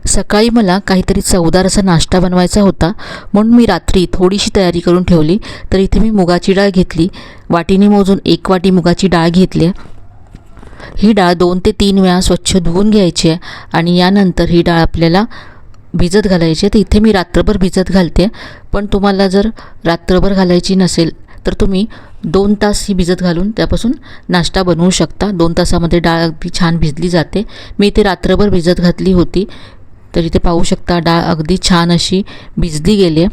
सकाळी मला काहीतरी चवदार असा नाश्ता बनवायचा होता, म्हणून मी रात्री थोडीशी तयारी करून ठेवली. तर इथे मी मुगाची डाळ घेतली. वाटीने मोजून 1 वाटी मुगाची डाळ घेतली. ही डाळ 2 ते 3 वेळा स्वच्छ धुवून घ्यायची आहे आणि यानंतर ही डाळ आपल्याला भिजत घालायची आहे. तर इथे मी रात्रभर भिजत घालते, पण तुम्हाला जर रात्रभर घालायची नसेल तर तुम्ही 2 तास ही भिजत घालून त्यापासून नाश्ता बनवू शकता. 2 तासामध्ये डाळ अगदी छान भिजली जाते. मी इथे रात्रभर भिजत घातली होती. तर इथे पाहू शकता डाळ अगदी छान अशी भिजली गेली आहे.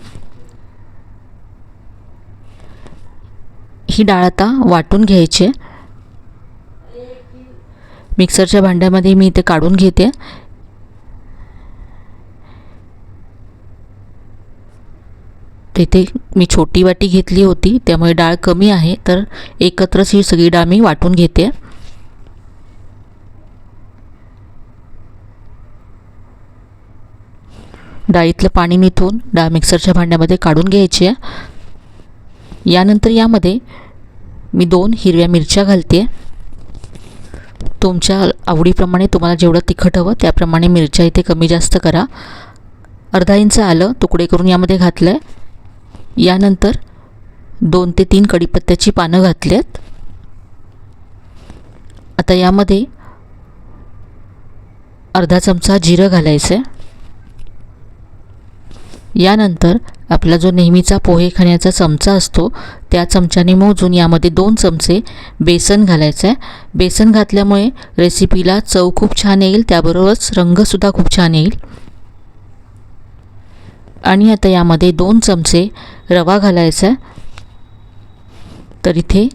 ही डाळ आता वाटून घ्यायची आहे. मिक्सरच्या भांड्यामध्ये मी इथे काढून घेते. इथे मी छोटी वाटी घेतली होती, त्यामुळे डाळ कमी आहे, तर एकत्रच ही सगळी डाळ मी वाटून घेते. डाळीतलं पाणी निथळून डाळ मिक्सरच्या भांड्यामध्ये काढून घ्यायची आहे. यानंतर यामध्ये मी 2 हिरव्या मिरच्या घालते. तुमच्या आवडीप्रमाणे तुम्हाला जेवढं तिखट हवं त्याप्रमाणे मिरच्या इथे कमी जास्त करा. अर्धा इंच आलं तुकडे करून यामध्ये घातलं आहे. यानंतर 2 ते 3 कढीपत्त्याची पानं घातलेत. आता यामध्ये अर्धा चमचा जिरं घालायचं आहे. यानंतर आपला जो नेहमीचा पोहे खाण्याचा चमचा असतो त्या चमच्याने मोजून यामध्ये 2 चमचे बेसन घालायचं आहे. बेसन घातल्यामुळे रेसिपीला चव खूप छान येईल, त्याबरोबरच रंगसुद्धा खूप छान येईल. आणि आता यामध्ये 2 चमचे रवा घालायचा आहे. तर इथे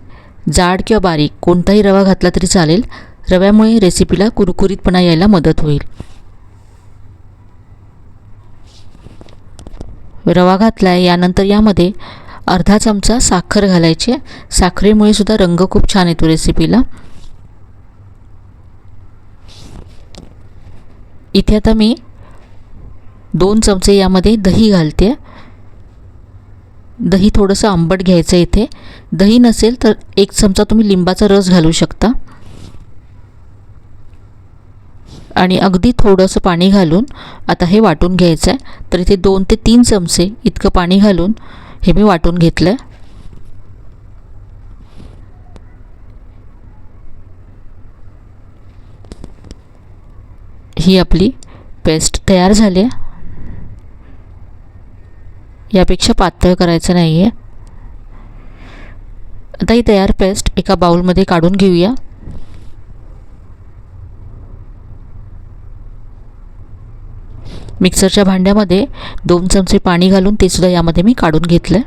जाड किंवा बारीक कोणताही रवा घातला तरी चालेल. रव्यामुळे रेसिपीला कुरकुरीतपणा यायला मदत होईल. रवा घातला आहे. यानंतर यामध्ये अर्धा चमचा साखर घालायची. साखरेमुळे सुद्धा रंग खूप छान येतो रेसिपीला. इथे आता मी 2 चमचे यामध्ये दही घालते. दही थोडंसं आंबट घ्यायचं आहे. इथे दही नसेल तर 1 चमचा तुम्ही लिंबाचा रस घालू शकता. आणि अगदी थोडंसं पाणी घालून आता हे वाटून घ्यायचं आहे. तर इथे 2 ते 3 चमचे इतकं पाणी घालून हे मी वाटून घेतलं आहे. ही आपली पेस्ट तयार झाली आहे. यापेक्षा पातळ करायचं नाही आहे. आता ही तयार पेस्ट एका बाउलमध्ये काढून घेऊया. मिक्सरच्या भांड्यामध्ये 2 चमचे पाणी घालून ते सुद्धा यामध्ये मी काढून घेतलं.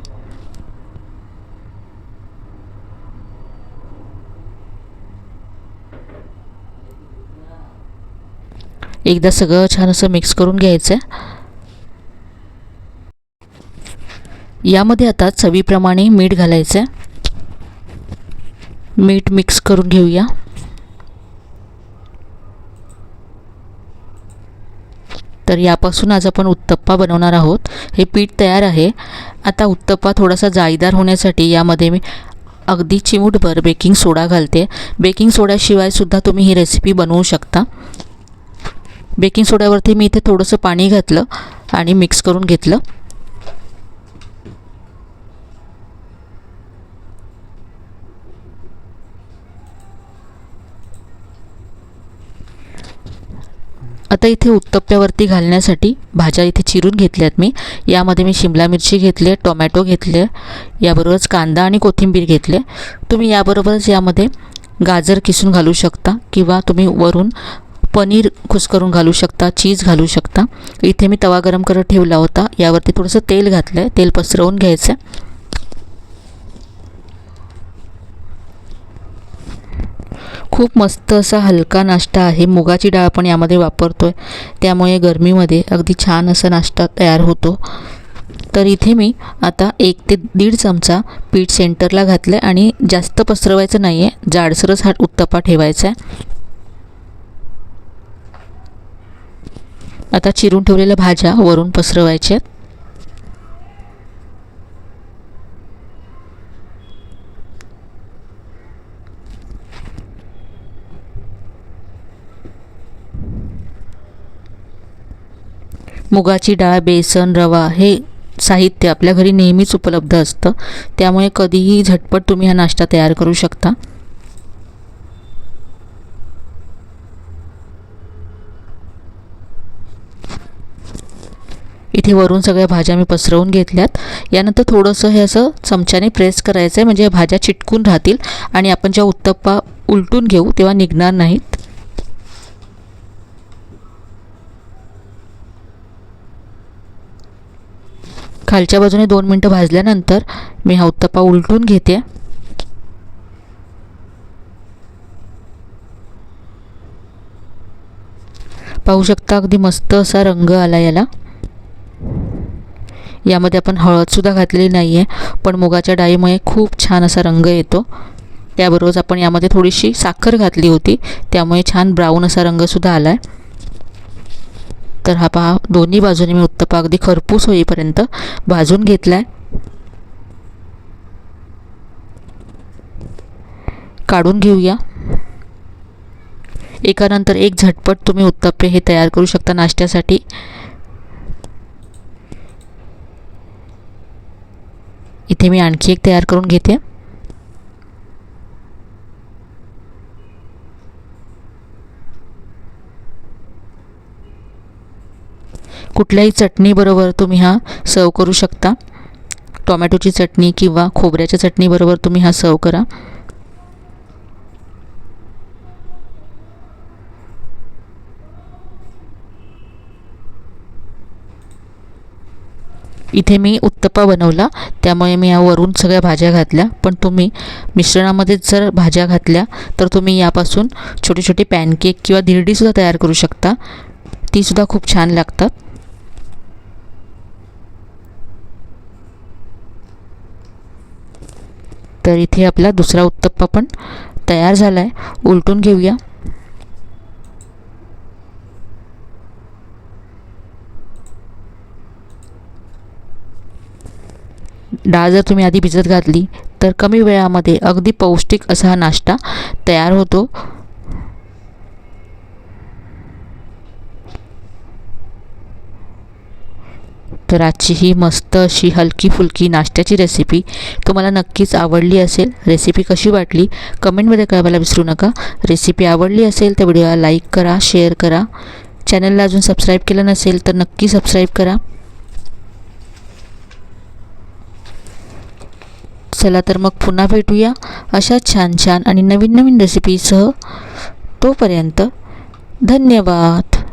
एकदा सगळं छान असं मिक्स करून घ्यायचं आहे. यामध्ये आता चवीप्रमाणे मीठ घालायचं आहे. मीठ मिक्स करून घेऊया. तर यापासून आज आपण उत्तप्पा बनवणार आहोत. हे पीठ तयार आहे. आता उत्तप्पा थोडासा जाळीदार होण्यासाठी यामध्ये मी अगदी चिमूटभर बेकिंग सोडा घालते. बेकिंग सोड्याशिवाय सुद्धा तुम्ही ही रेसिपी बनवू शकता. बेकिंग सोड्यावरती मी इथे थोडंसं पाणी घातलं आणि मिक्स करून घेतलं. आता इथे उत्तप्प्यावरती घालण्यासाठी भाज्या इथे चिरून घेतल्यात मी. यामध्ये मी शिमला मिरची घेतली आहे, टोमॅटो घेतले, याबरोबरच कांदा आणि कोथिंबीर घेतले. तुम्ही याबरोबरच यामध्ये गाजर किसून घालू शकता किंवा तुम्ही वरून पनीर कुस्करून घालू शकता, चीज घालू शकता. इथे मी तवा गरम करत ठेवला होता. यावरती थोडंसं तेल घातलं आहे. तेल पसरवून घ्यायचं. खूप मस्त असा हलका नाश्ता आहे. मुगाची डाळ आपण यामध्ये वापरतोय, त्यामुळे गरमीमध्ये अगदी छान असा नाश्ता तयार होतो. तर इथे मी आता 1 ते 1.5 चमचा पीठ सेंटरला घातलं आहे आणि जास्त पसरवायचं नाही आहे. जाडसरच हा उत्तप्पा ठेवायचा आहे. आता चिरून ठेवलेल्या भाज्या वरून पसरवायच्या. मुगाची डाळ, बेसन, रवा हे साहित्य आपल्या घरी नेहमीच उपलब्ध असतं, त्यामुळे कधीही झटपट तुम्ही हा नाश्ता तयार करू शकता. इथे वरून सगळ्या भाज्या मी पसरवून घेतल्यात. यानंतर थोडंसं हे असं चमच्याने प्रेस करायचं आहे, म्हणजे भाज्या चिटकून राहतील आणि आपण जेव्हा उत्तप्पा उलटून घेऊ तेव्हा निघणार नाहीत. खालच्या बाजूने 2 मिनटं भाजल्यानंतर मी हा उत्तप्पा उलटून घेते. पाहू शकता अगदी मस्त असा रंग आला याला. यामध्ये आपण हळदसुद्धा घातलेली नाही आहे, पण मुगाच्या डाळीमुळे खूप छान असा रंग येतो. त्याबरोबरच आपण यामध्ये थोडीशी साखर घातली होती, त्यामुळे छान ब्राऊन असा रंगसुद्धा आला आहे. तर हा पहा, दोन्ही बाजूने मी उत्तप्पा अगदी खरपूस होईपर्यंत भाजून घेतला आहे. काढून घेऊया. एकानंतर एक झटपट तुम्ही उत्तप्पे हे तयार करू शकता नाश्त्यासाठी. इथे मी आणखी एक तयार करून घेते. कुठल्याही चटणीबरोबर तुम्ही हा सर्व करू शकता. टोमॅटोची चटणी किंवा खोबऱ्याच्या चटणीबरोबर तुम्ही हा सर्व करा. इथे मी उत्तप्पा बनवला, त्यामुळे मी यावरून सगळ्या भाज्या घातल्या. पण तुम्ही मिश्रणामध्ये जर भाज्या घातल्या तर तुम्ही यापासून छोटे छोटे पॅनकेक किंवा धिरडीसुद्धा तयार करू शकता. तीसुद्धा खूप छान लागतात. तर इथे आपला दुसरा उत्तप्पा पण तयार झाला आहे. उलटून घेऊया. डाळ जर तुम्ही आधी भिजत घातली तर कमी वेळामध्ये अगदी पौष्टिक असा हा नाश्ता तयार होतो. तर आजची ही मस्त अशी हलकी फुलकी नाश्त्याची रेसिपी तुम्हाला नक्कीच आवडली असेल. रेसिपी कशी वाटली कमेंटमध्ये कळवायला विसरू नका. रेसिपी आवडली असेल तर व्हिडिओला लाईक करा, शेअर करा. चॅनलला अजून सबस्क्राईब केलं नसेल तर नक्की सबस्क्राईब करा. चला तर मग पुन्हा भेटूया अशा छान छान आणि नवीन नवीन रेसिपीसह. तोपर्यंत धन्यवाद.